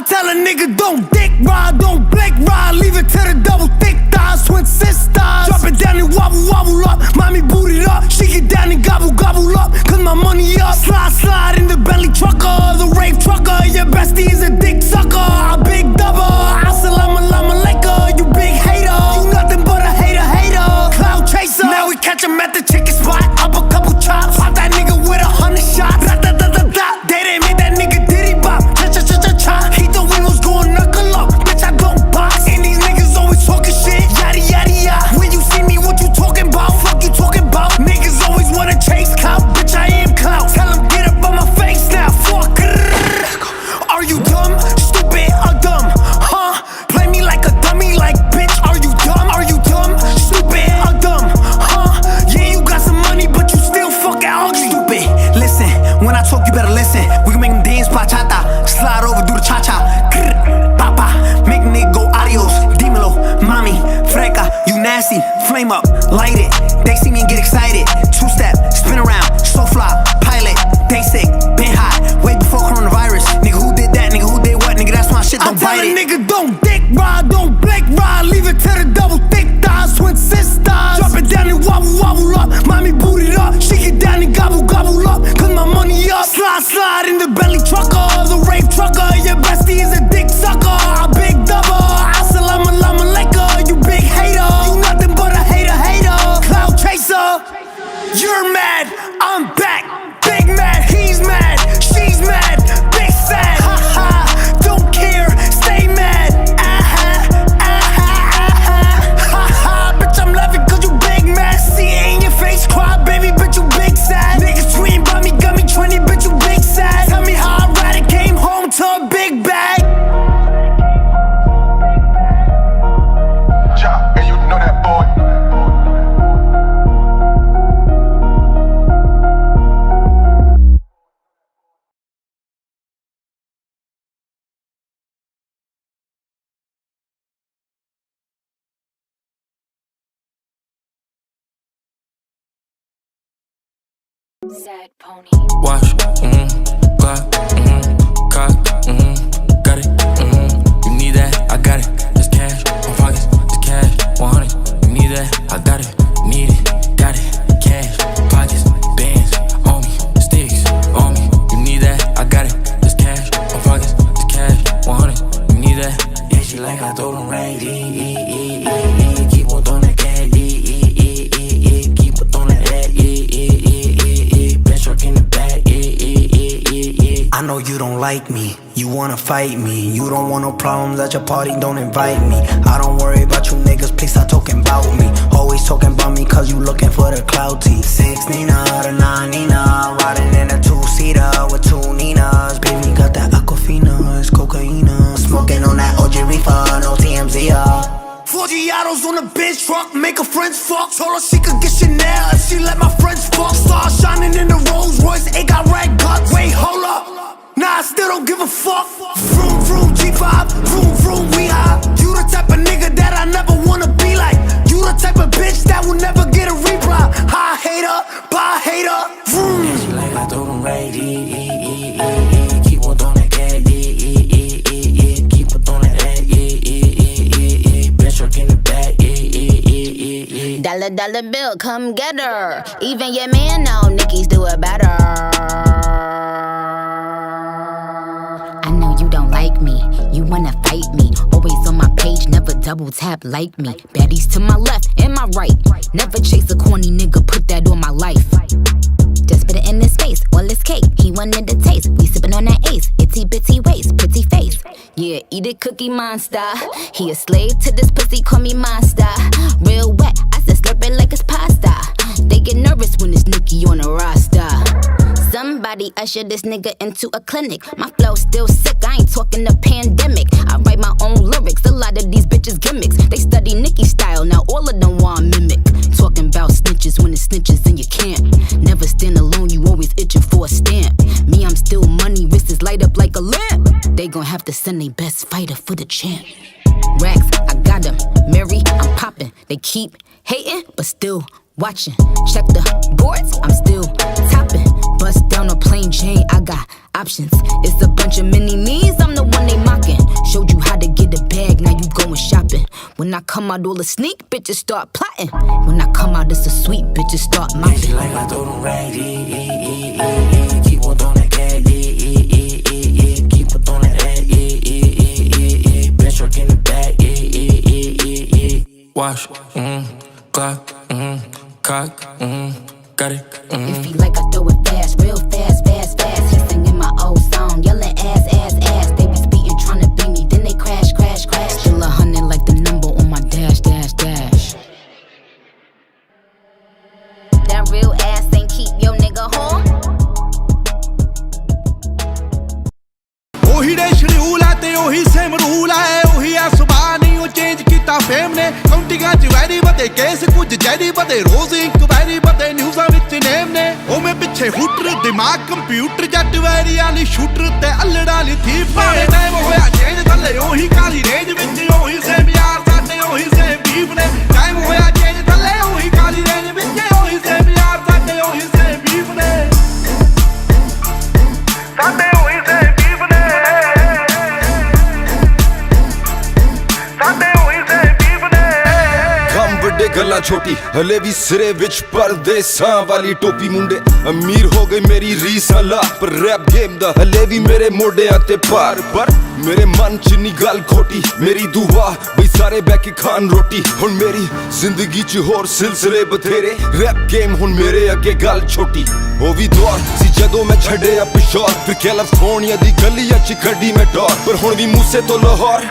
I tell a nigga don't dick ride, don't blick ride. Leave it to the double thick thighs, twin sisters. Drop it down and wobble, wobble up. Mommy boot it up, she get down and gobble, gobble up. Cause my money up. Slide, slide in the Bentley trucker, the rave trucker. Your bestie is a dick sucker, a big double. Assalamu alaikum, you big hater. You nothing but a hater, hater. Cloud chaser. Now we catch him at the chicken spot. Up a couple chops. Pop that nigga with 100 shots. Da-da-da-da-da. They didn't make that nigga diddy bop. Cha-cha-cha-cha-cha. He thought we was going knuckle up. Bitch, I don't box. And these niggas always talking shit. Yada yada yada. When you see me, what you talking about? Fuck you talking about? Niggas always wanna chase clout. Bitch, I am clout. Tell him get up on my face now. Fuck. Are you dumb? Stupid or dumb? Huh? Play me like a dummy, like bitch. Are you dumb? Are you dumb? Stupid or dumb? Huh? Yeah, you got some money, but you still fucking ugly. Stupid. Listen, when I talk, you better listen. We can make them dance bachata. Slide over, do the cha-cha. Papa, make nigga go adios. Dímelo, mami, freca, you nasty. Flame up, light it. They see me and get excited. Two-step, spin around, so fly, pilot. They sick, been hot, way before coronavirus. Nigga, who did that? Nigga, who did what? Nigga, that's my shit, don't bite it. I tell a nigga don't dick ride, don't blick ride. Leave it to the double thick thighs, twin sisters. Drop it down and wobble, wobble up. Mommy boot it up, she get down and gobble, gobble up. Cause my money up. Slide, slide in the Bentley trucker, the rave trucker. Your bestie is a dick sucker, a big double. Assalamu alaikum, you big hater. You nothing but a hater, hater. Cloud chaser. You're mad, I'm back. Big mad, he's mad, she's mad. Big sad, ha ha. Don't care, stay mad. Ha ha. Bitch, I'm laughing cause you big mad. See it in your face, cry baby, bitch, you big sad. Niggas tweeting about me, got me 20, bitch, you big sad. Tell me how I ride it, came home to a big bag. Ja, and you know that boy. Sad pony. Wash, Glock, cock, got it, you need that, I got it, there's cash, my pockets, there's cash, 100, you need that, I got it, need it, got it, cash, pockets, bands, on me, sticks, on me, you need that, I got it, there's cash, my pockets, there's cash, 100, you need that, yeah, she like I throw them right, keep on throwing that cash, keep on throwing that, in the back, I know you don't like me, you wanna fight me. You don't want no problems at your party, don't invite me. I don't worry about you niggas, please stop talking about me. Always talking about me cause you looking for the clout T. 6 Nina, the 9 Nina, riding in a 2-seater with 2 Ninas. Baby got that Aquafina, it's cocaina. Smoking on that OG reefer, no TMZ. 4 Giottos on a bench truck, make her friends fuck. Told her she could get Chanel if she let my friends fuck. Stars shining in the Rolls Royce, it got red guts. Wait, hold up, nah, I still don't give a fuck. Vroom, vroom, G5, vroom, vroom, we high. You the type of nigga that I never wanna be like. You the type of bitch that will never get a reply. High hater, bye hater, vroom. yeah, she like I throw them right, keep on throwing that cash, keep on throwing that, truck in the back, Dollar, dollar bill, come get her. Even your man know Nicki's do it better. I know you don't like me, you wanna fight me. Always on my page, never double tap like me. Baddies to my left and my right. Never chase a corny nigga, put that on my life. Just put it in his face, all his cake. He wanted the taste, we sippin' on that ace. Itty bitty waist, pretty face. Yeah, eat it, Cookie Monster. He a slave to this pussy, call me monster. Real wet, I said slurp it like it's pasta. They get nervous when it's Nicki on the roster. Somebody usher this nigga into a clinic. My flow still sick, I ain't talking the pandemic. I write my own lyrics, a lot of these bitches gimmicks. They study Nicki style, now all of them want mimic. Talking about snitches when it's snitches in your camp. Never stand alone, you always itching for a stamp. Me, I'm still money, wrists light up like a lamp. They gon' have to send their best fighter for the champ. Racks, I got them. Mary, I'm popping. They keep hating, but still watching. Check the boards, I'm still topping. Bust down a plain Jane, I got options. It's a bunch of mini me's, I'm the one they mocking. Showed you how to get a bag, now you going shopping. When I come out, all the sneak bitches start plotting. When I come out, it's a sweet bitches start mopping. She like I throw them rags, keep on throwing that gas, keep on throwing that ass, bitch truck in the back, Wash, clock, cock, got it, If he like I throw it fast, real fast, fast, fast. He singing my old song, yelling ass, ass, ass. They be speeding, trying to beat me, then they crash, crash, crash. Still 100 like the number on my dash, dash, dash. That real ass ain't keep your nigga home. ਉਹੀ ਡੇ schedule ਆ ਤੇ ਉਹੀ same rule ਆ ਉਹੀ ਆ ਸੁਭਾਅ ਨਹੀਂ ਉਹ ਚੇਂਜ ਕੀਤਾ ਫੇਮ ਨੇ ਕਾਉਂਟਿੰਗਾਂ ਚ ਵੈਰੀ ਵਧੇ ਕੇਸ ਕੁਝ ਜੈਰੀ ਵਧੇ ਰੋਜ਼ ਇਨਕੁਆਇਰੀ ਵਧੇ ਨਿਊਜ਼ਾਂ ਵਿੱਚ ਨੇਮ ਨੇ ਉਹ ਮੈਂ ਪਿੱਛੇ ਹੂਟਰ ਦਿਮਾਗ ਕੰਪਿਊਟਰ ਜੱਟ ਵੈਰੀਆਂ ਲਈ ਸ਼ੂਟਰ ਤੇ ਅਲੜਾਂ ਲਈ ਥੀਪ ਭਾਵੇਂ ਟਾਈਮ ਹੋਇਆ ਚੇਂਜ ਥੱਲੇ ਉਹੀ ਕਾਲੀ ਰੇਂਜ ਵਿੱਚ ਉਹੀ ਸੇਮ ਯਾਰ ਸਾਡੇ ਉਹੀ ਸੇਮ ਬੀਫ ਨੇ ਟਾਈਮ ਹੋਇਆ ਚੇਂਜ ਥੱਲੇ ਉਹੀ ਕਾਲੀ ਰੇਂਜ ਵਿੱਚ ਉਹੀ ਸੇਮ ਯਾਰ ਸਾਡੇ ਉਹੀ ਸੇਮ ਬੀਫ ਨੇ ਸਾਡੇ ਉਹੀ ਸੇਮ ਬੀਫ ਨੇ ਵੱਡੇ ਗੱਲਾਂ ਛੋਟੀ ਹਲੇ ਵੀ ਸਿਰੇ ਵਿੱਚ ਪਰਦੇਸਾਂ ਵਾਲੀ ਟੋਪੀ ਮੁੰਡੇ ਅਮੀਰ ਹੋ ਗਏ ਮੇਰੀ ਰੀਸਾਂ ਲਾ ਪਰ ਰੈਪ ਗੇਮ ਦਾ ਹਲੇ ਵੀ ਮੇਰੇ ਮੋਢਿਆਂ ਤੇ ਭਾਰ ਪਰ ਮੇਰੇ ਮਨ ਚ ਨੀ ਗੱਲ ਖੋਟੀ ਮੇਰੀ ਦੁਆ ਬਈ ਸਾਰੇ ਬਹਿ ਕੇ ਖਾਣ ਰੋਟੀ ਹੁਣ ਮੇਰੀ ਜ਼ਿੰਦਗੀ ਚ ਹੋਰ ਸਿਲਸਿਲੇ ਬਥੇਰੇ ਰੈਪ ਗੇਮ ਹੁਣ ਮੇਰੇ ਅੱਗੇ ਗੱਲ ਛੋਟੀ ਉਹ ਵੀ ਦੌਰ ਸੀ ਜਦੋਂ ਮੈਂ ਛੱਡਿਆ ਪਿਸ਼ੌਰ ਫਿਰ ਕੈਲੀਫੋਰਨੀਆ ਦੀ ਗਲੀਆਂ ਚ ਕੱਢੀ ਮੈਂ ਡੋਰ ਪਰ ਹੁਣ ਵੀ ਮੂਸੇ ਤੋਂ ਲਾਹੌਰ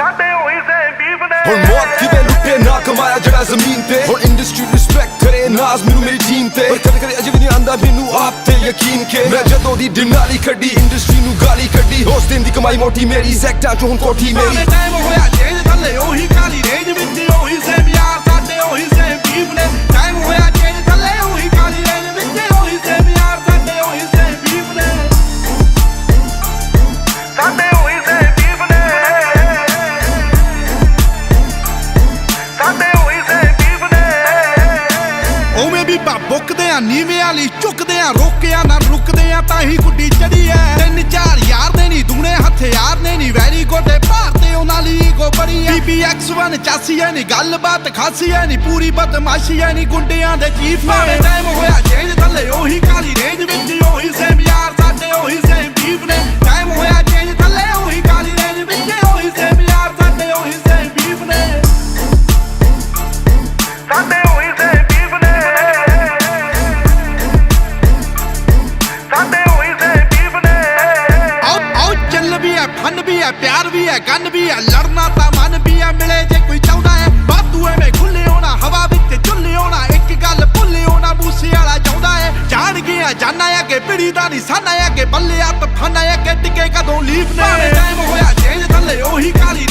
ਹੁਣ ਮੌਤ ਕਿਵੇਂ ਲੁੱਟੇ ਨਾ ਕਮਾਇਆ ਜਿਹੜਾ ਜ਼ਮੀਨ ਤੇ ਹੁਣ ਇੰਡਸਟਰੀ ਰਿਸਪੈਕਟ ਕਰੇ ਨਾਜ਼ ਮੈਨੂੰ ਮੇਰੀ ਟੀਮ ਤੇ ਪਰ ਕਦੇ ਕਦੇ ਅਜੇ ਵੀ ਨਹੀਂ ਆਂਦਾ ਮੈਨੂੰ ਆਪ ਤੇ ਯਕੀਨ ਕੇ ਮੈਂ ਜਦੋਂ ਦੀ ਡਿਨਾਲੀ ਕੱਢੀ ਇੰਡਸਟਰੀ ਨੂੰ ਗਾਲੀ ਕੱਢੀ ਉਸ ਦਿਨ ਦੀ ਕਮਾਈ ਮੋਟੀ ਮੇਰੀ ਸੈਕਟਾਂ ਚ ਹੁਣ ਕੋਠੀ ਮੇਰੀ ਟਾਈਮ ਹੋਇਆ ਚੇਂਜ ਥੱਲੇ ਉਹੀ ਕਾਲੀ ਰੇਂਜ ਵਿੱਚ ਉਹੀ ਸੇਮ ਯਾਰ ਸਾਡੇ ਉਹੀ ਸੇਮ ਬੀਫ ਨੇ ਟਾਈਮ ਹੋਇਆ ਚੇਂਜ ਥੱਲੇ ਉਹੀ ਕਾਲੀ ਰੇਂਜ ਵਿੱਚ ਉਹੀ ਸੇਮ ਯਾਰ ਸਾਡੇ ਉਹੀ ਸੇਮ ਬੀਫ ਨੇ ਸਾਡੇ ਉਹੀ ਸੇਮ ਬੀਫ ਨੇ ਸਾਡੇ ਉਹੀ ਸੇਮ ਬੀਫ ਨੇ ਉਵੇਂ ਵੀ ਬੁੱਕਦੇ ਆ ਨੀਵੇਂ ਵਾਲੀ ਝੁਕਦੇ ਆ ਰੋਕਿਆ ਨਾ ਰੁਕਦੇ ਆ ਤਾਂ ਹੀ ਗੁੱਡੀ ਚੜੀ ਐ 3-4 ਯਾਰ ਨੇ ਨੀ ਦੂਣੇ ਹਥਿਆਰ ਨੇ ਨੀ ਵੈਰੀ ਗੋਡੇ ਭਾਰਤੇ ਉਹਨਾਂ ਲਈ ਈਗੋ ਬੜੀ ਐ BBX1 ਚਾਸੀ ਐ ਨੀ ਗੱਲਬਾਤ ਖਾਸੀ ਐ ਨੀ ਪੂਰੀ ਬਦਮਾਸ਼ੀ ਐ ਨੀ ਗੁੰਡਿਆਂ ਦੇ ਚੀਫ ਨੇ ਟਾਈਮ ਹੋਇਆ ਚੇਂਜ ਥੱਲੇ ਉਹੀ ਕਾਲੀ ਰੇਂਜ ਵਿੱਚ ਉਹੀ ਸੇਮ ਯਾਰ ਸਾਡੇ ਉਹੀ ਸੇਮ ਬੀਫ ਨੇ ਟਾਈਮ ਹੋਇਆ ਚੇਂਜ ਥੱਲੇ ਉਹੀ ਕਾਲੀ ਰੇਂਜ ਵਿੱਚ ਉਹੀ ਸੇਮ ਯਾਰ ਸਾਡੇ ਉਹੀ ਸੇਮ ਬੀਫ ਨੇ ਸਾਡੇ ਉਹੀ ਸੇਮ ਬੀਫ ਨੇ ਸਾਡੇ ਉਹੀ ਸੇਮ ਬੀਫ ਨੇ ਆਓ ਚੱਲ ਵੀ ਐ ਫਨ ਵੀ ਐ ਪਿਆਰ ਵੀ ਐ ਗਨ ਵੀ ਐ ਲੜਨਾ ਤਾਂ ਮਨ ਵੀ ਐ ਮਿਲੇ ਜੇ ਕੋਈ ਚਾਹੁੰਦਾ ਐ ਬਾਤੂ ਐਵੇਂ ਖੁੱਲੇ ਹੋਣਾ ਹਵਾ ਵਿੱਚ ਝੁੱਲੇ ਹੋਣਾ ਇੱਕ ਗੱਲ ਭੁੱਲੇ ਹੋਣਾ ਮੂਸੇ ਵਾਲਾ ਚਾਹੁੰਦਾ ਐ ਜਾਣ ਗਿਆ ਜਾਨਾ ਅੱਗੇ ਪਿੜੀ ਦਾ ਨਿਸ਼ਾਨਾ ਅੱਗੇ ਬੱਲੇ ਆ ਤਫਾਨਾ ਅੱਗੇ ਟਿਕੇ ਕਦੋਂ ਲੀਫ ਨੇ ਟਾਈਮ ਹੋਇਆ ਚੇਂਜ ਥੱਲੇ ਉਹੀ ਕਾਲੀ